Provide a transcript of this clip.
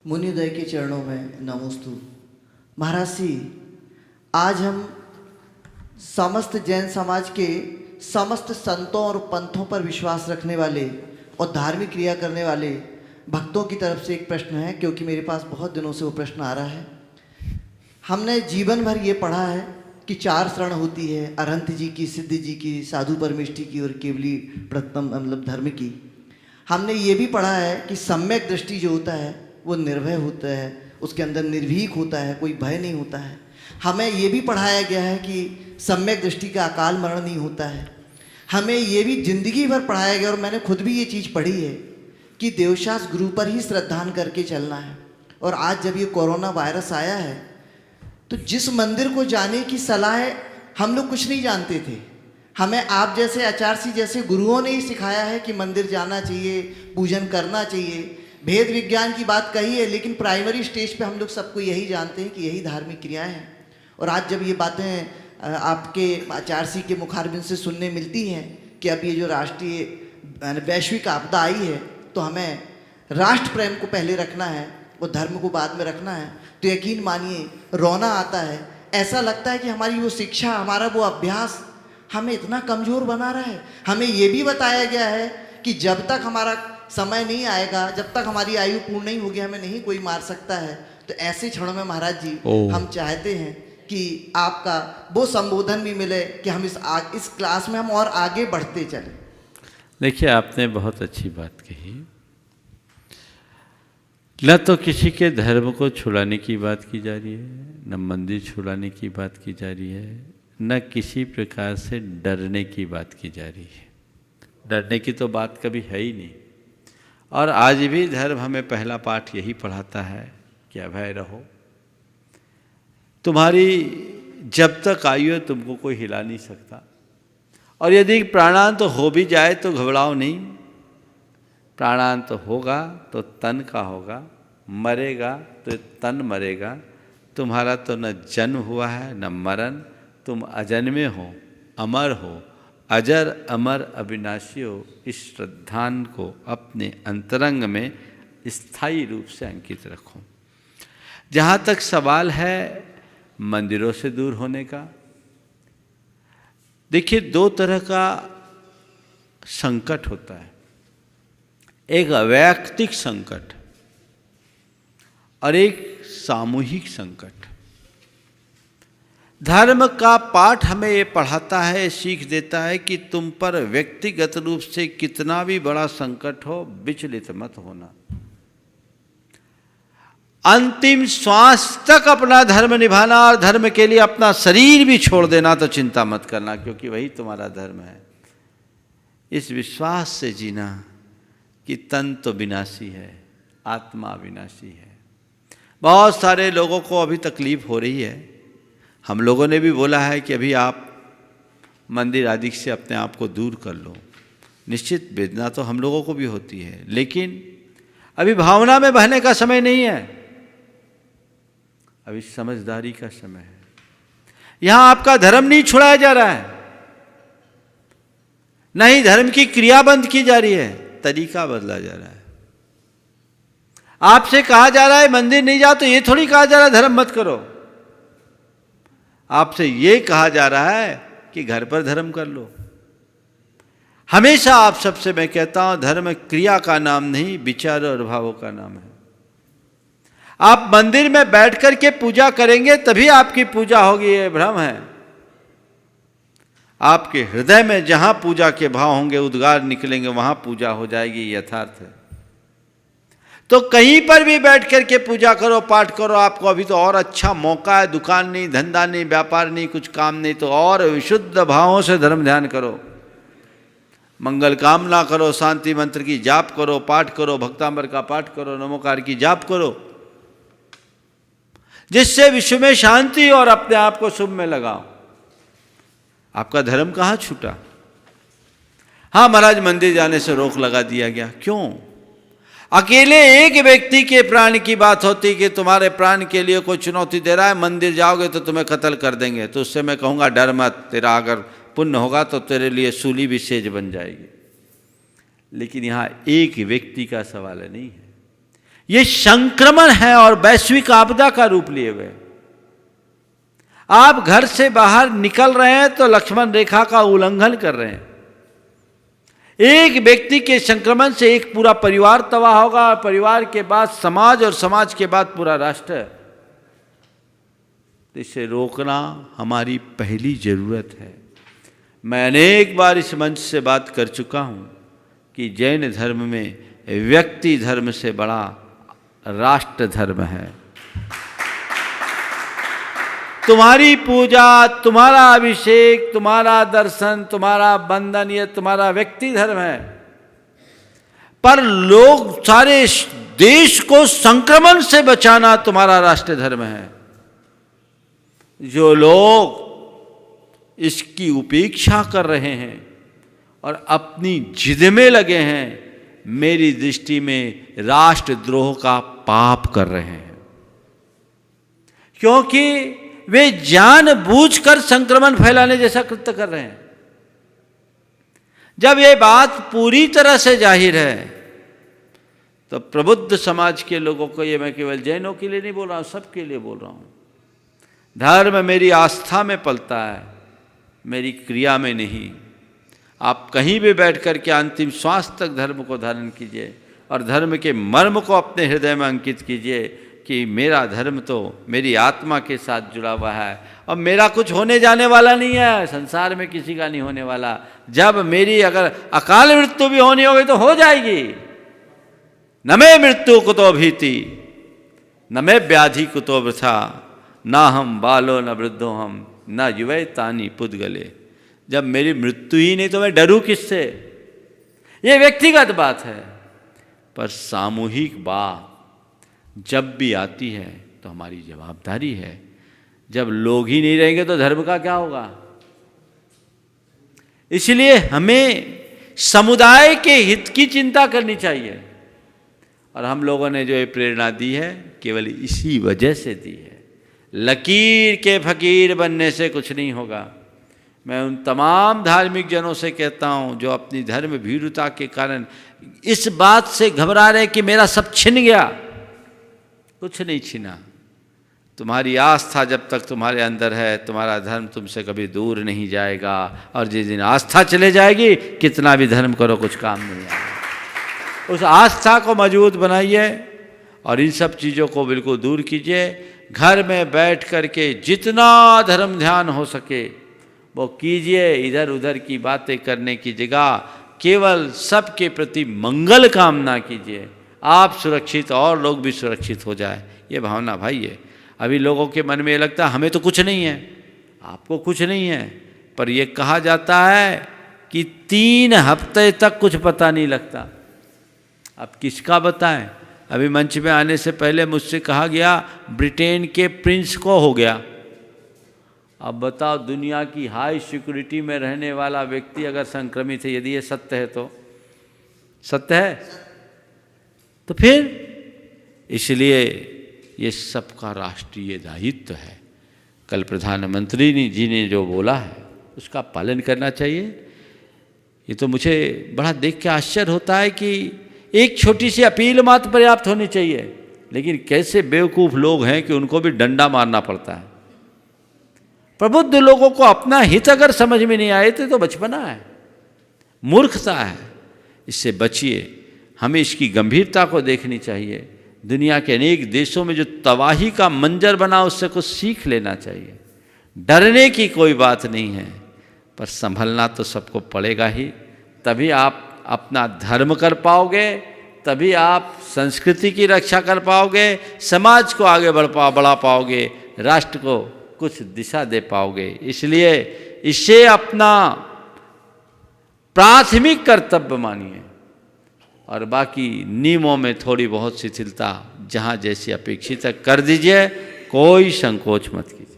मुनिउदय के चरणों में नमोस्तु। महाराज जी, आज हम समस्त जैन समाज के समस्त संतों और पंथों पर विश्वास रखने वाले और धार्मिक क्रिया करने वाले भक्तों की तरफ से एक प्रश्न है, क्योंकि मेरे पास बहुत दिनों से वो प्रश्न आ रहा है। हमने जीवन भर ये पढ़ा है कि 4 शरण होती है, अरहंत जी की, सिद्ध जी की, साधु परमेष्ठी की और केवली प्रथम मतलब धर्म की। हमने ये भी पढ़ा है कि सम्यक दृष्टि जो होता है वो निर्भय होता है, उसके अंदर निर्भीक होता है, कोई भय नहीं होता है। हमें ये भी पढ़ाया गया है कि सम्यक दृष्टि का अकाल मरण नहीं होता है। हमें ये भी जिंदगी भर पढ़ाया गया, और मैंने खुद भी ये चीज़ पढ़ी है कि देवशास गुरु पर ही श्रद्धान करके चलना है। और आज जब ये कोरोना वायरस आया है तो जिस मंदिर को जाने की सलाह है, हम लोग कुछ नहीं जानते थे। हमें आप जैसे आचार्य जैसे गुरुओं ने ही सिखाया है कि मंदिर जाना चाहिए, पूजन करना चाहिए, भेद विज्ञान की बात कही है, लेकिन प्राइमरी स्टेज पे हम लोग सबको यही जानते हैं कि यही धार्मिक क्रियाएं हैं। और आज जब ये बातें आपके आचार्य के मुखारबिन से सुनने मिलती हैं कि अब ये जो राष्ट्रीय वैश्विक आपदा आई है, तो हमें राष्ट्र प्रेम को पहले रखना है और धर्म को बाद में रखना है, तो यकीन मानिए रोना आता है। ऐसा लगता है कि हमारी वो शिक्षा, हमारा वो अभ्यास हमें इतना कमज़ोर बना रहा है। हमें ये भी बताया गया है कि जब तक हमारा समय नहीं आएगा, जब तक हमारी आयु पूर्ण नहीं होगी, हमें नहीं कोई मार सकता है। तो ऐसे क्षणों में महाराज जी हम चाहते हैं कि आपका वो संबोधन भी मिले कि हम इस क्लास में हम और आगे बढ़ते चलें। देखिए, आपने बहुत अच्छी बात कही। न तो किसी के धर्म को छुड़ाने की बात की जा रही है, न मंदिर छुड़ाने की बात की जा रही है, न किसी प्रकार से डरने की बात की जा रही है। डरने की तो बात कभी है ही नहीं। और आज भी धर्म हमें पहला पाठ यही पढ़ाता है कि अभय रहो। तुम्हारी जब तक आयु है तुमको कोई हिला नहीं सकता। और यदि प्राणांत तो हो भी जाए तो घबराओ नहीं। प्राणांत तो होगा तो तन का होगा, मरेगा तो तन मरेगा। तुम्हारा तो न जन्म हुआ है न मरण, तुम अजन्मे हो, अमर हो, अजर अमर अविनाशी हो। इस श्रद्धान को अपने अंतरंग में स्थायी रूप से अंकित रखो। जहाँ तक सवाल है मंदिरों से दूर होने का, देखिए 2 तरह का संकट होता है। एक वैयक्तिक संकट और एक सामूहिक संकट। धर्म का पाठ हमें ये पढ़ाता है, सीख देता है कि तुम पर व्यक्तिगत रूप से कितना भी बड़ा संकट हो, विचलित मत होना। अंतिम श्वास तक अपना धर्म निभाना और धर्म के लिए अपना शरीर भी छोड़ देना तो चिंता मत करना, क्योंकि वही तुम्हारा धर्म है। इस विश्वास से जीना कि तन तो विनाशी है, आत्मा विनाशी है। बहुत सारे लोगों को अभी तकलीफ हो रही है। हम लोगों ने भी बोला है कि अभी आप मंदिर आदि से अपने आप को दूर कर लो। निश्चित वेदना तो हम लोगों को भी होती है, लेकिन अभी भावना में बहने का समय नहीं है, अभी समझदारी का समय है। यहां आपका धर्म नहीं छुड़ाया जा रहा है, नहीं धर्म की क्रिया बंद की जा रही है, तरीका बदला जा रहा है। आपसे कहा जा रहा है मंदिर नहीं जाओ, तो ये थोड़ी कहा जा रहा है धर्म मत करो। आपसे ये कहा जा रहा है कि घर पर धर्म कर लो। हमेशा आप सबसे मैं कहता हूं, धर्म क्रिया का नाम नहीं, विचार और भावों का नाम है। आप मंदिर में बैठ कर के पूजा करेंगे तभी आपकी पूजा होगी, ये भ्रम है। आपके हृदय में जहां पूजा के भाव होंगे, उद्गार निकलेंगे, वहां पूजा हो जाएगी, यथार्थ है। तो कहीं पर भी बैठ कर के पूजा करो, पाठ करो। आपको अभी तो और अच्छा मौका है, दुकान नहीं, धंधा नहीं, व्यापार नहीं, कुछ काम नहीं, तो और विशुद्ध भावों से धर्म ध्यान करो, मंगल कामना करो, शांति मंत्र की जाप करो, पाठ करो, भक्तांबर का पाठ करो, नमोकार की जाप करो, जिससे विश्व में शांति और अपने आप को शुभ में लगाओ। आपका धर्म कहाँ छूटा? हाँ महाराज, मंदिर जाने से रोक लगा दिया गया। क्यों? अकेले एक व्यक्ति के प्राण की बात होती कि तुम्हारे प्राण के लिए कोई चुनौती दे रहा है, मंदिर जाओगे तो तुम्हें कत्ल कर देंगे, तो उससे मैं कहूँगा डर मत, तेरा अगर पुण्य होगा तो तेरे लिए सूली भी सेज बन जाएगी। लेकिन यहाँ एक व्यक्ति का सवाल नहीं है, ये संक्रमण है और वैश्विक आपदा का रूप लिए हुए। आप घर से बाहर निकल रहे हैं तो लक्ष्मण रेखा का उल्लंघन कर रहे हैं। एक व्यक्ति के संक्रमण से एक पूरा परिवार तबाह होगा, और परिवार के बाद समाज, और समाज के बाद पूरा राष्ट्र। तो इसे रोकना हमारी पहली जरूरत है। मैं अनेक बार इस मंच से बात कर चुका हूं कि जैन धर्म में व्यक्ति धर्म से बड़ा राष्ट्र धर्म है। तुम्हारी पूजा, तुम्हारा अभिषेक, तुम्हारा दर्शन, तुम्हारा बंधन, ये तुम्हारा व्यक्ति धर्म है। पर लोग सारे देश को संक्रमण से बचाना तुम्हारा राष्ट्र धर्म है। जो लोग इसकी उपेक्षा कर रहे हैं और अपनी जिद में लगे हैं, मेरी दृष्टि में राष्ट्रद्रोह का पाप कर रहे हैं, क्योंकि वे जानबूझकर संक्रमण फैलाने जैसा कृत्य कर रहे हैं। जब यह बात पूरी तरह से जाहिर है तो प्रबुद्ध समाज के लोगों को, ये मैं केवल जैनों के लिए नहीं बोल रहा हूं, सबके लिए बोल रहा हूं, धर्म मेरी आस्था में पलता है, मेरी क्रिया में नहीं। आप कहीं भी बैठ कर के अंतिम श्वास तक धर्म को धारण कीजिए और धर्म के मर्म को अपने हृदय में अंकित कीजिए कि मेरा धर्म तो मेरी आत्मा के साथ जुड़ा हुआ है और मेरा कुछ होने जाने वाला नहीं है, संसार में किसी का नहीं होने वाला। जब मेरी अगर अकाल मृत्यु भी होनी होगी तो हो जाएगी। न मे मृत्यु कुतो भीति, न मे व्याधि कुतो वृथा, ना हम बालो न वृद्धो हम, न युवे तानी पुद्गले। जब मेरी मृत्यु ही नहीं तो मैं डरूं किससे? ये व्यक्तिगत बात है, पर सामूहिक बात जब भी आती है तो हमारी जवाबदारी है। जब लोग ही नहीं रहेंगे तो धर्म का क्या होगा? इसलिए हमें समुदाय के हित की चिंता करनी चाहिए। और हम लोगों ने जो ये प्रेरणा दी है केवल इसी वजह से दी है। लकीर के फकीर बनने से कुछ नहीं होगा। मैं उन तमाम धार्मिक जनों से कहता हूँ जो अपनी धर्म भीरुता के कारण इस बात से घबरा रहे कि मेरा सब छिन गया। कुछ नहीं छिना। तुम्हारी आस्था जब तक तुम्हारे अंदर है, तुम्हारा धर्म तुमसे कभी दूर नहीं जाएगा। और जिस दिन आस्था चले जाएगी, कितना भी धर्म करो कुछ काम नहीं आएगा। उस आस्था को मजबूत बनाइए और इन सब चीज़ों को बिल्कुल दूर कीजिए। घर में बैठ कर के जितना धर्म ध्यान हो सके वो कीजिए। इधर उधर की बातें करने की जगह केवल सबके प्रति मंगल कामना कीजिए। आप सुरक्षित और लोग भी सुरक्षित हो जाए, ये भावना भाई है। अभी लोगों के मन में ये लगता है हमें तो कुछ नहीं है, आपको कुछ नहीं है, पर यह कहा जाता है कि 3 हफ्ते तक कुछ पता नहीं लगता। अब किसका बताएं? अभी मंच में आने से पहले मुझसे कहा गया ब्रिटेन के प्रिंस को हो गया। अब बताओ, दुनिया की हाई सिक्योरिटी में रहने वाला व्यक्ति अगर संक्रमित है, यदि ये सत्य है तो सत्य है, तो फिर इसलिए ये सबका राष्ट्रीय दायित्व है। कल प्रधानमंत्री जी ने जो बोला है उसका पालन करना चाहिए। ये तो मुझे बड़ा देख के आश्चर्य होता है कि एक छोटी सी अपील मात्र पर्याप्त होनी चाहिए, लेकिन कैसे बेवकूफ़ लोग हैं कि उनको भी डंडा मारना पड़ता है। प्रबुद्ध लोगों को अपना हित अगर समझ में नहीं आए तो बचपना है, मूर्खता है। इससे बचिए। हमें इसकी गंभीरता को देखनी चाहिए। दुनिया के अनेक देशों में जो तबाही का मंजर बना उससे कुछ सीख लेना चाहिए। डरने की कोई बात नहीं है, पर संभलना तो सबको पड़ेगा ही। तभी आप अपना धर्म कर पाओगे, तभी आप संस्कृति की रक्षा कर पाओगे, समाज को आगे बढ़ा पाओगे, राष्ट्र को कुछ दिशा दे पाओगे। इसलिए इसे अपना प्राथमिक कर्तव्य मानिए और बाकी नियमों में थोड़ी बहुत शिथिलता जहाँ जैसी अपेक्षित है कर दीजिए। कोई संकोच मत कीजिए।